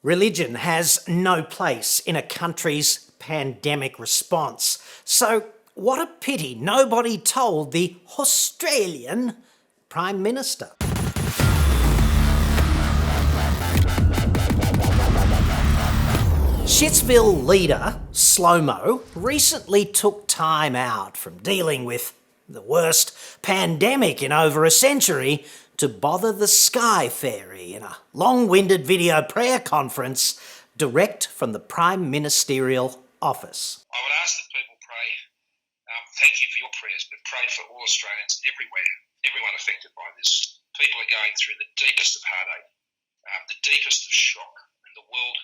Religion has no place in a country's pandemic response. So what a pity nobody told the Australian Prime Minister. Shitsville leader, Slow-Mo, recently took time out from dealing with the worst pandemic in over a century to bother the Sky Fairy in a long-winded video prayer conference direct from the Prime Ministerial Office. I would ask that people pray, thank you for your prayers, but pray for all Australians everywhere, everyone affected by this. People are going through the deepest of heartache, the deepest of shock, and the world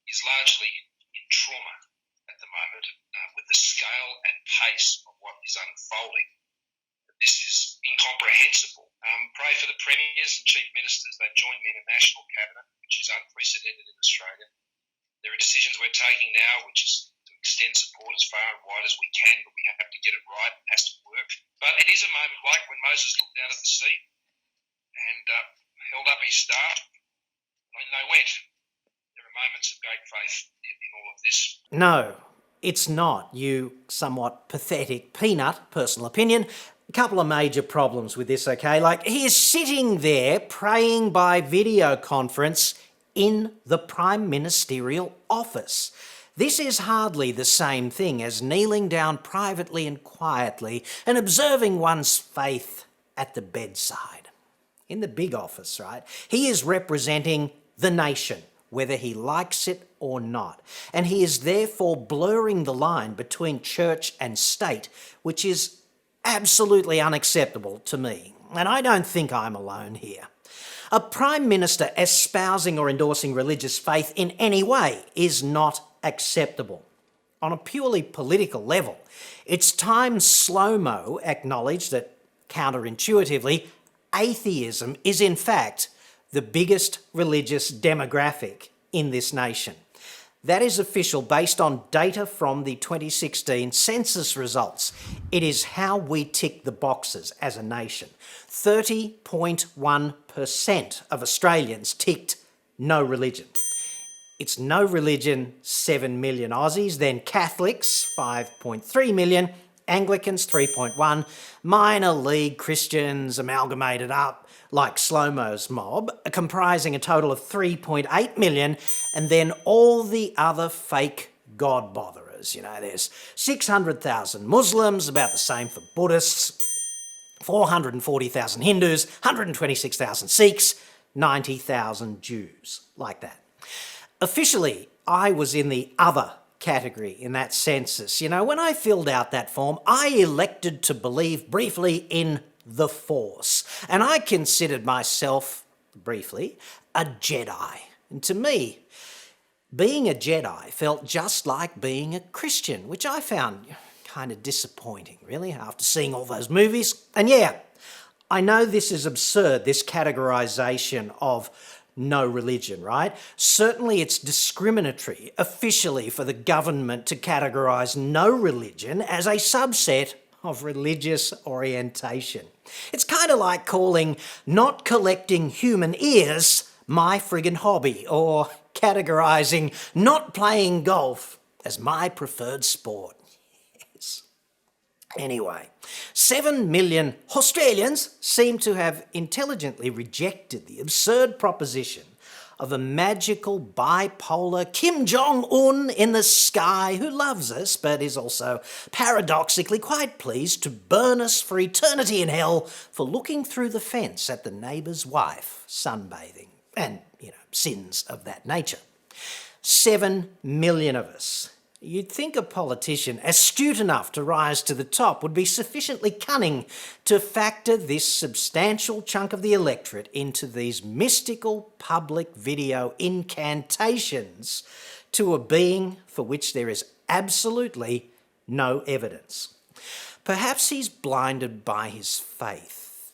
is largely in trauma at the moment with the scale and pace of what is unfolding. This is incomprehensible. Pray for the premiers and chief ministers. They've joined me in a national cabinet, which is unprecedented in Australia. There are decisions we're taking now, which is to extend support as far and wide as we can, but we have to get it right. It has to work. But it is a moment like when Moses looked out at the sea and held up his staff, and they went. There are moments of great faith in all of this. No, it's not, you somewhat pathetic peanut, personal opinion. A couple of major problems with this, okay? Like, he is sitting there praying by video conference in the Prime Ministerial Office. This is hardly the same thing as kneeling down privately and quietly and observing one's faith at the bedside. In the big office, right, he is representing the nation, whether he likes it or not. And he is therefore blurring the line between church and state, which is absolutely unacceptable to me. And I don't think I'm alone here. A Prime Minister espousing or endorsing religious faith in any way is not acceptable. On a purely political level, it's time Slow-Mo acknowledged that, counterintuitively, atheism is in fact the biggest religious demographic in this nation. That is official based on data from the 2016 census results. It is how we tick the boxes as a nation. 30.1% of Australians ticked no religion. It's no religion, 7 million Aussies, then Catholics, 5.3 million, Anglicans, 3.1, minor league Christians amalgamated up like Slow-Mo's mob, comprising a total of 3.8 million, and then all the other fake God botherers. You know, there's 600,000 Muslims, about the same for Buddhists, 440,000 Hindus, 126,000 Sikhs, 90,000 Jews, like that. Officially, I was in the other category in that census. You know, when I filled out that form, I elected to believe briefly in the Force, and I considered myself, briefly, a Jedi. And to me, being a Jedi felt just like being a Christian, which I found kind of disappointing, really, after seeing all those movies. And yeah, I know this is absurd, this categorisation of no religion, right? Certainly it's discriminatory officially for the government to categorise no religion as a subset of religious orientation. It's kind of like calling not collecting human ears my friggin' hobby, or categorising not playing golf as my preferred sport. Yes. Anyway, 7 million Australians seem to have intelligently rejected the absurd proposition of a magical bipolar Kim Jong-un in the sky who loves us but is also paradoxically quite pleased to burn us for eternity in hell for looking through the fence at the neighbour's wife sunbathing and, you know, sins of that nature. 7 million of us. You'd think a politician astute enough to rise to the top would be sufficiently cunning to factor this substantial chunk of the electorate into these mystical public video incantations to a being for which there is absolutely no evidence. Perhaps he's blinded by his faith,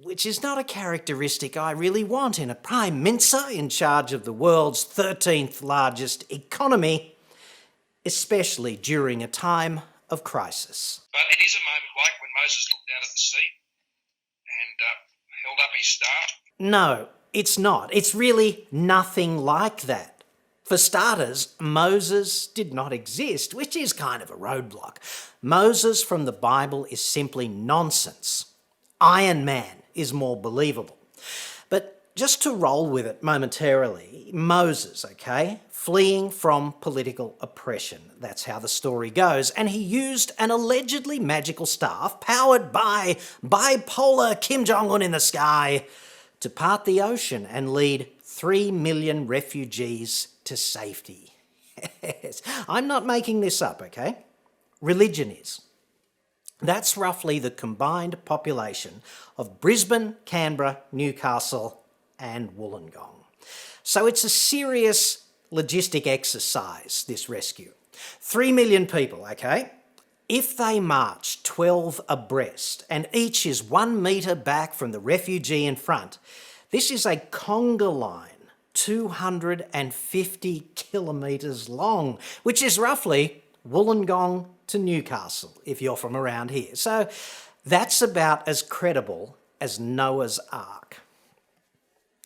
which is not a characteristic I really want in a Prime Minister in charge of the world's 13th largest economy, especially during a time of crisis. But it is a moment like when Moses looked out at the sea and held up his staff. No, it's not. It's really nothing like that. For starters, Moses did not exist, which is kind of a roadblock. Moses from the Bible is simply nonsense. Iron Man is more believable. But just to roll with it momentarily, Moses, okay, fleeing from political oppression. That's how the story goes. And he used an allegedly magical staff powered by bipolar Kim Jong-un in the sky to part the ocean and lead 3 million refugees to safety. Yes, I'm not making this up, okay? Religion is. That's roughly the combined population of Brisbane, Canberra, Newcastle and Wollongong. So it's a serious logistic exercise, this rescue. 3 million people, okay? If they march 12 abreast and each is 1 metre back from the refugee in front, this is a conga line, 250 kilometres long, which is roughly Wollongong to Newcastle, if you're from around here. So that's about as credible as Noah's Ark.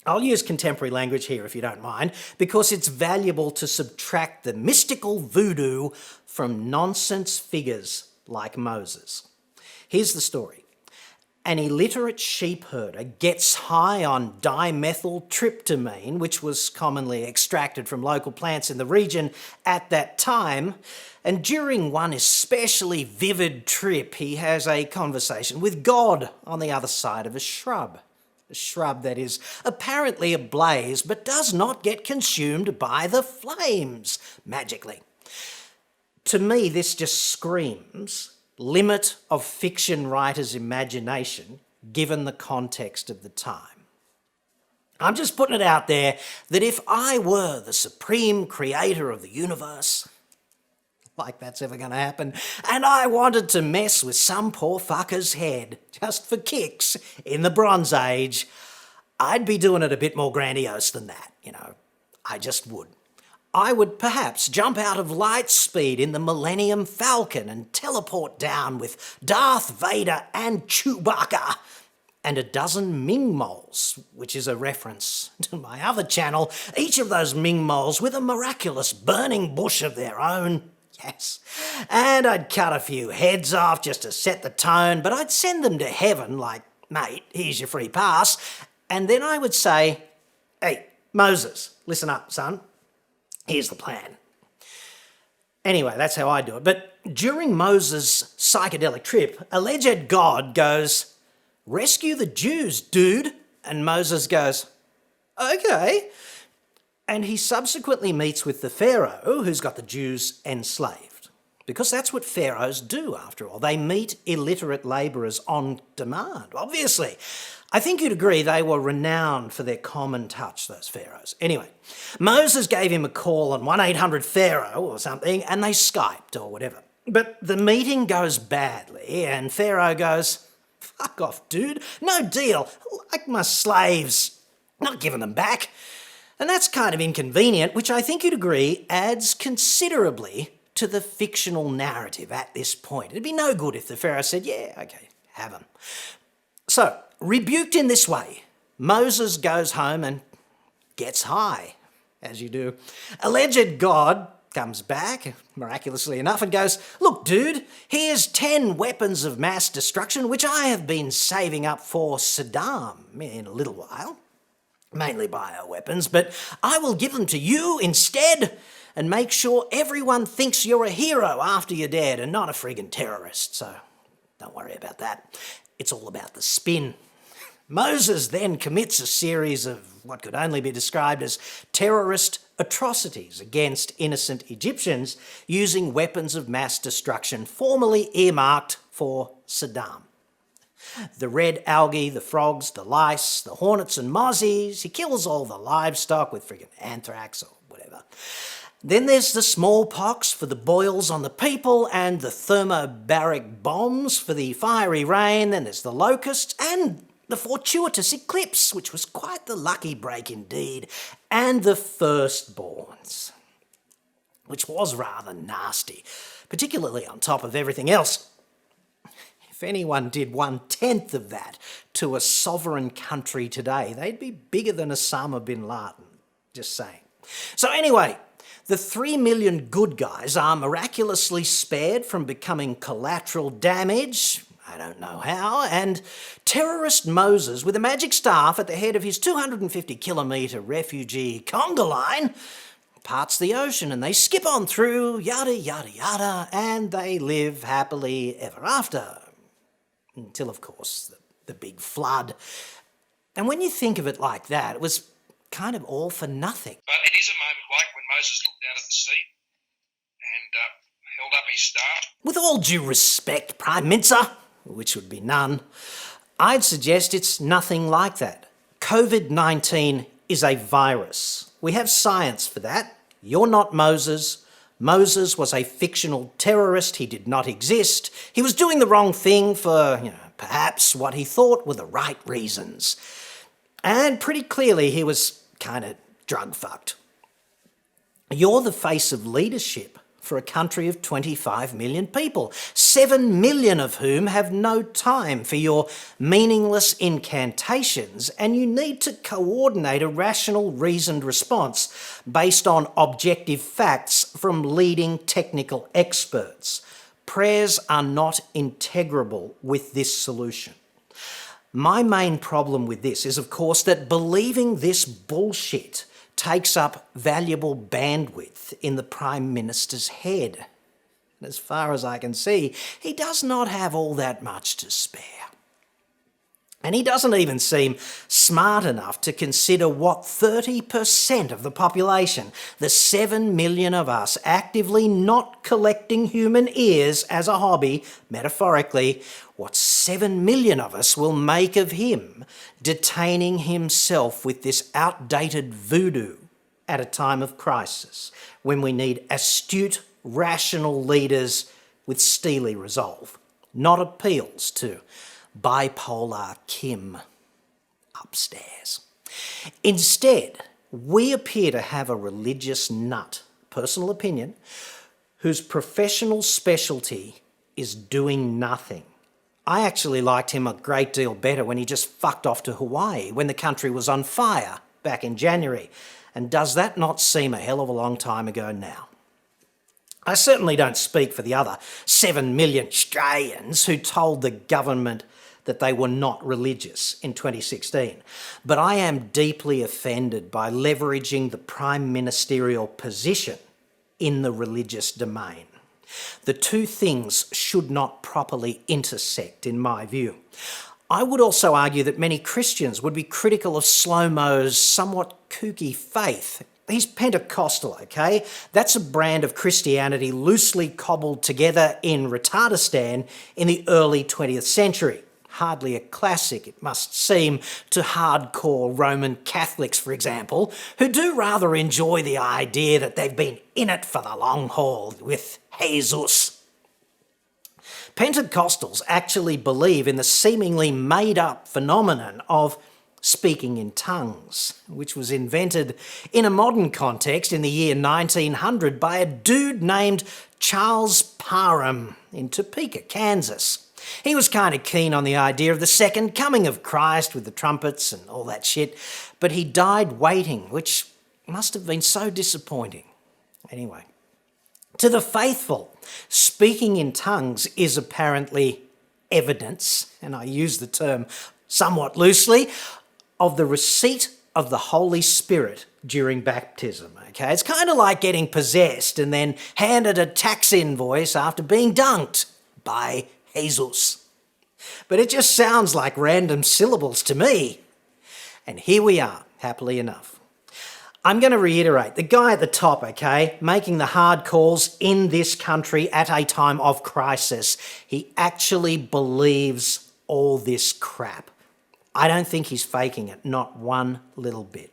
I'll use contemporary language here if you don't mind, because it's valuable to subtract the mystical voodoo from nonsense figures like Moses. Here's the story. An illiterate sheep herder gets high on dimethyltryptamine, which was commonly extracted from local plants in the region at that time, and during one especially vivid trip, he has a conversation with God on the other side of a shrub that is apparently ablaze but does not get consumed by the flames, magically. To me, this just screams limit of fiction writers' imagination given the context of the time. I'm just putting it out there that if I were the supreme creator of the universe, like that's ever going to happen, and I wanted to mess with some poor fucker's head just for kicks in the Bronze Age, I'd be doing it a bit more grandiose than that, you know. I just would. I would perhaps jump out of light speed in the Millennium Falcon and teleport down with Darth Vader and Chewbacca and a dozen Ming moles, which is a reference to my other channel, each of those Ming moles with a miraculous burning bush of their own. Yes. And I'd cut a few heads off just to set the tone, but I'd send them to heaven like, mate, here's your free pass. And then I would say, hey, Moses, listen up, son. Here's the plan. Anyway, that's how I do it. But during Moses' psychedelic trip, alleged God goes, rescue the Jews, dude. And Moses goes, okay. And he subsequently meets with the Pharaoh, who's got the Jews enslaved. Because that's what pharaohs do, after all. They meet illiterate labourers on demand, obviously. I think you'd agree they were renowned for their common touch, those pharaohs. Anyway, Moses gave him a call on 1-800-PHARAOH or something, and they Skyped or whatever. But the meeting goes badly, and Pharaoh goes, fuck off, dude. No deal. Like my slaves. Not giving them back. And that's kind of inconvenient, which I think you'd agree adds considerably to the fictional narrative at this point. It'd be no good if the Pharaoh said, yeah, okay, have them. So, rebuked in this way, Moses goes home and gets high, as you do. Alleged God comes back, miraculously enough, and goes, look, dude, here's 10 weapons of mass destruction, which I have been saving up for Saddam in a little while. Mainly bioweapons, but I will give them to you instead and make sure everyone thinks you're a hero after you're dead and not a friggin' terrorist, so don't worry about that. It's all about the spin. Moses then commits a series of what could only be described as terrorist atrocities against innocent Egyptians using weapons of mass destruction formerly earmarked for Saddam. The red algae, the frogs, the lice, the hornets and mozzies. He kills all the livestock with friggin' anthrax or whatever. Then there's the smallpox for the boils on the people and the thermobaric bombs for the fiery rain. Then there's the locusts and the fortuitous eclipse, which was quite the lucky break indeed, and the firstborns, which was rather nasty, particularly on top of everything else. If anyone did 1/10 of that to a sovereign country today, they'd be bigger than Osama bin Laden. Just saying. So anyway, The 3 million good guys are miraculously spared from becoming collateral damage, I don't know how, and terrorist Moses, with a magic staff at the head of his 250-kilometre refugee conga line, parts the ocean and they skip on through, yada, yada, yada, and they live happily ever after. Until, of course, the big flood. And when you think of it like that, it was kind of all for nothing. But it is a moment like when Moses looked out at the sea and held up his staff. With all due respect, Prime Minister, which would be none, I'd suggest it's nothing like that. COVID-19 is a virus. We have science for that. You're not Moses. Moses was a fictional terrorist. He did not exist. He was doing the wrong thing for, perhaps what he thought were the right reasons. And pretty clearly he was kind of drug-fucked. You're the face of leadership for a country of 25 million people, 7 million of whom have no time for your meaningless incantations, and you need to coordinate a rational, reasoned response based on objective facts from leading technical experts. Prayers are not integrable with this solution. My main problem with this is, of course, that believing this bullshit takes up valuable bandwidth in the Prime Minister's head. And as far as I can see, he does not have all that much to spare. And he doesn't even seem smart enough to consider what 30% of the population, the 7 million of us actively not collecting human ears as a hobby, metaphorically, what 7 million of us will make of him detaining himself with this outdated voodoo at a time of crisis, when we need astute, rational leaders with steely resolve, not appeals to bipolar Kim upstairs. Instead, we appear to have a religious nut, personal opinion, whose professional specialty is doing nothing. I actually liked him a great deal better when he just fucked off to Hawaii when the country was on fire back in January. And does that not seem a hell of a long time ago now? I certainly don't speak for the other 7 million Australians who told the government that they were not religious in 2016. But I am deeply offended by leveraging the prime ministerial position in the religious domain. The two things should not properly intersect, in my view. I would also argue that many Christians would be critical of Slow-Mo's somewhat kooky faith. He's Pentecostal, okay? That's a brand of Christianity loosely cobbled together in Retardistan in the early 20th century. Hardly a classic, it must seem, to hardcore Roman Catholics, for example, who do rather enjoy the idea that they've been in it for the long haul with Jesus. Pentecostals actually believe in the seemingly made-up phenomenon of speaking in tongues, which was invented in a modern context in the year 1900 by a dude named Charles Parham in Topeka, Kansas. He was kind of keen on the idea of the second coming of Christ with the trumpets and all that shit, but he died waiting, which must have been so disappointing. Anyway, to the faithful, speaking in tongues is apparently evidence, and I use the term somewhat loosely, of the receipt of the Holy Spirit during baptism, okay? It's kind of like getting possessed and then handed a tax invoice after being dunked by Jesus. But it just sounds like random syllables to me. And here we are, happily enough. I'm going to reiterate, the guy at the top, okay, making the hard calls in this country at a time of crisis, he actually believes all this crap. I don't think he's faking it, not one little bit.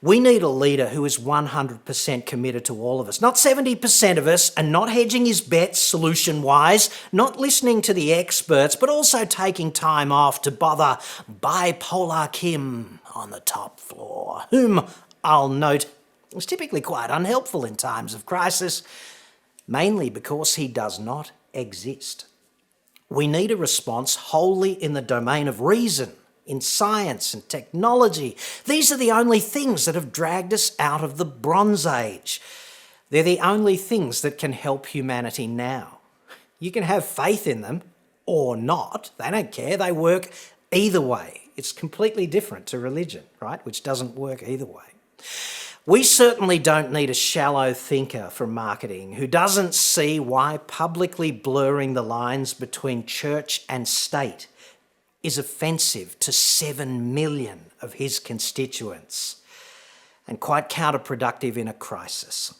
We need a leader who is 100% committed to all of us, not 70% of us, and not hedging his bets solution-wise, not listening to the experts, but also taking time off to bother bipolar Kim on the top floor, whom I'll note is typically quite unhelpful in times of crisis, mainly because he does not exist. We need a response wholly in the domain of reason, in science and technology. These are the only things that have dragged us out of the Bronze Age. They're the only things that can help humanity now. You can have faith in them or not. They don't care. They work either way. It's completely different to religion, right? Which doesn't work either way. We certainly don't need a shallow thinker from marketing who doesn't see why publicly blurring the lines between church and state is offensive to 7 million of his constituents and quite counterproductive in a crisis.